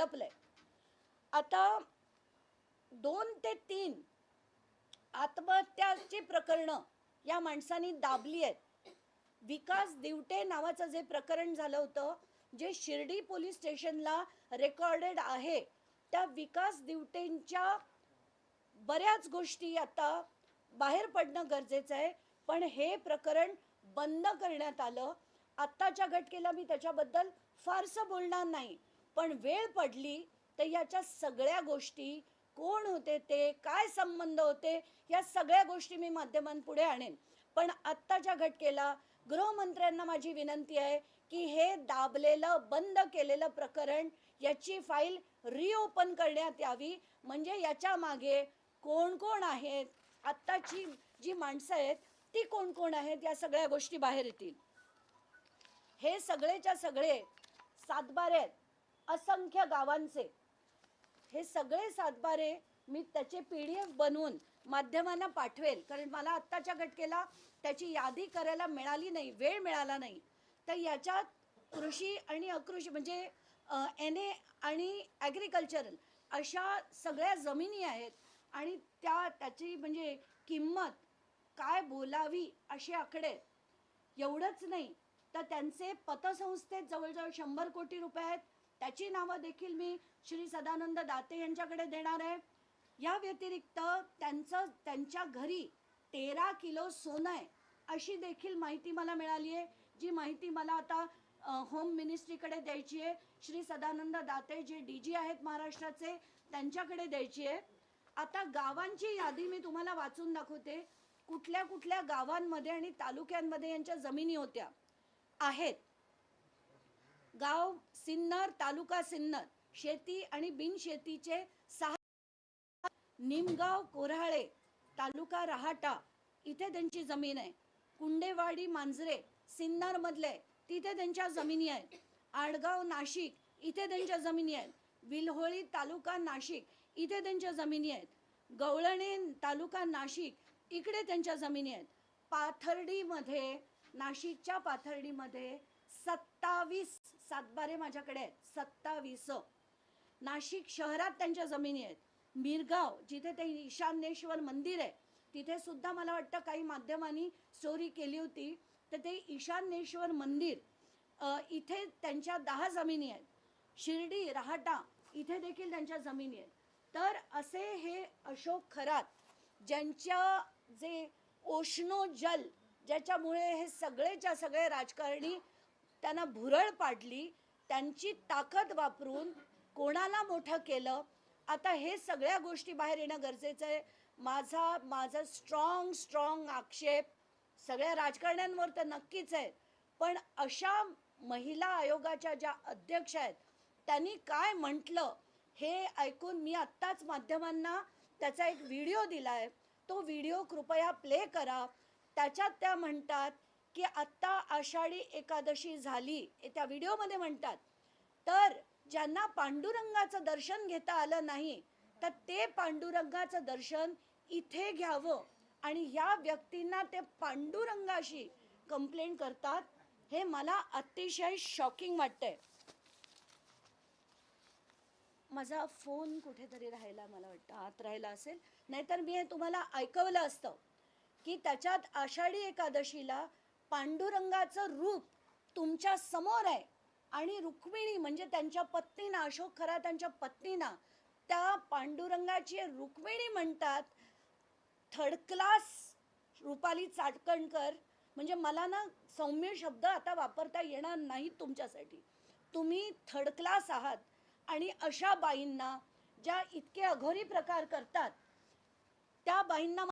दडपलंय. आता 2 ते 3 आत्महत्याची प्रकरणं या माणसांनी दाबली आहेत. विकास दिवटे नावाचं जे प्रकरण झालं होतं, जे शिर्डी पोलीस स्टेशनला रेकॉर्डेड आहे, त्या विकास दिवटेंच्या बऱ्याच गोष्टी आता बाहेर पडणं गरजेचं आहे. पण हे प्रकरण बंद करण्यात आलं. आत्ताच्या घटकेला मी त्याच्याबद्दल फारसं बोलणार नाही, पण वेळ पडली तर याच्या सगळ्या गोष्टी, कोण होते ते, काय संबंध होते, या सगळ्या गोष्टी मी माध्यमांपुढे आणेन. पण आत्ताच्या घटकेला गृहमंत्र्यांना माझी विनंती आहे की हे दाबलेलं बंद केलेलं प्रकरण, याची फाईल रिओपन करण्यात यावी. म्हणजे याच्या मागे कोण कोण आहेत, आत्ताची जी माणसं आहेत ती कोण कोण आहेत, या सगळ्या गोष्टी बाहेर येतील. हे सगळेच्या सगळे सातबारे आहेत, असंख्य गावांचे. हे सगळे सातबारे मी त्याचे PDF बनवून माध्यमांना पाठवेल, कारण मला आत्ताच्या घटकेला त्याची यादी करायला मिळाली नाही, वेळ मिळाला नाही. तर याच्यात कृषी आणि अकृषी म्हणजे NA आणि ॲग्रिकल्चरल अशा सगळ्या जमिनी आहेत आणि त्याची म्हणजे किंमत काय बोलावी असे आकडे. एवढंच नाही तर त्यांचे पतसंस्थेत जवळजवळ 100 कोटी रुपये आहेत. त्याची नावं देखील मी श्री सदानंद दाते यांच्याकडे देणार आहे. या व्यतिरिक्त त्यांच्या घरी 13 किलो सोनं आहे अशी देखील माहिती मला मिळाली आहे, जी माहिती मला आता होम मिनिस्ट्रीकडे द्यायची आहे. श्री सदानंद दाते जे DG आहेत महाराष्ट्राचे, त्यांच्याकडे द्यायची आहे. आता गावांची यादी मी तुम्हाला वाचून दाखवते, कुठल्या कुठल्या गावांमध्ये आणि तालुक्यांमध्ये यांच्या जमिनी होत्या आहेत. गाव सिन्नर, तालुका सिन्नर, शेती आणि बिनशेतीचे 6. निमगाव कोऱ्हाळे, तालुका रहाटा, इथे त्यांची जमीन आहे. कुंडेवाडी मांजरे, सिन्नर मधले, तिथे त्यांच्या जमिनी आहेत. आडगाव नाशिक, इथे त्यांच्या जमिनी आहेत. विल्होळी तालुका नाशिक, इथे त्यांच्या जमिनी आहेत. गवळणे तालुका नाशिक, इकडे त्यांच्या जमिनी आहेत. पाथर्डीमध्ये, नाशिकच्या पाथर्डीमध्ये 27 सातबारे माझ्याकडे आहेत, 27. नाशिक शहरात त्यांच्या जमिनी आहेत. मिरगाव, जिथे ते ईशान्येश्वर मंदिर आहे, तिथे सुद्धा मला वाटतं काही माध्यमांनी स्टोरी केली होती, तर ते ईशान्येश्वर मंदिर इथे त्यांच्या 10 जमिनी आहेत. शिर्डी रहाटा इथे देखील त्यांच्या जमिनी आहेत. तर असे हे अशोक खरात, ज्यांच्या जे ओशनो जल, ज्याच्यामुळे हे सगळेच्या सगळे राजकारणी त्यांना भुरळ पाडली, त्यांची ताकद वापरून कोणाला मोठं केलं. आता हे सगळ्या गोष्टी बाहेर येणं गरजेचं आहे. माझा स्ट्रॉंग आक्षेप सगळ्या राजकारण्यांवर तर नक्कीच आहे, पण अशा महिला आयोगाच्या ज्या अध्यक्ष आहेत त्यांनी काय म्हटलं हे ऐकून मी आत्ताच माध्यमांना त्याचा एक व्हिडिओ दिला आहे. तो व्हिडिओ कृपया प्ले करा. त्याच्यात त्या म्हणतात की आत्ता आषाढी एकादशी झाली, त्या व्हिडिओमध्ये म्हणतात, तर ज्यांना पांडुरंगाचं दर्शन घेता आलं नाही तर ते पांडुरंगाचं दर्शन इथे घ्यावं. आणि या व्यक्तींना ते पांडुरंगाशी कंप्लेंट करतात. हे मला अतिशय शॉकिंग वाटतंय. माझा फोन कुठेतरी राहिला, मला वाटतं आत राहिला असेल, नाहीतर मी हे तुम्हाला ऐकवलं असतं की त्याच्यात आषाढी एकादशीला पांडुरंगाचं रूप तुमच्या समोर आहे आणि रुक्मिणी म्हणजे त्यांच्या पत्नीना, अशोक खरात त्यांच्या पत्नीना त्या पांडुरंगाची रुक्मिणी म्हणतात. थर्ड क्लास रुपाली चाटकणकर, म्हणजे मला ना सौम्य शब्द आता वापरता येणार नाही तुमच्यासाठी. तुम्ही थर्ड क्लास आहात. आणि अशा बाईंना, ज्या इतके अघोरी प्रकार करतात, त्या बाईंना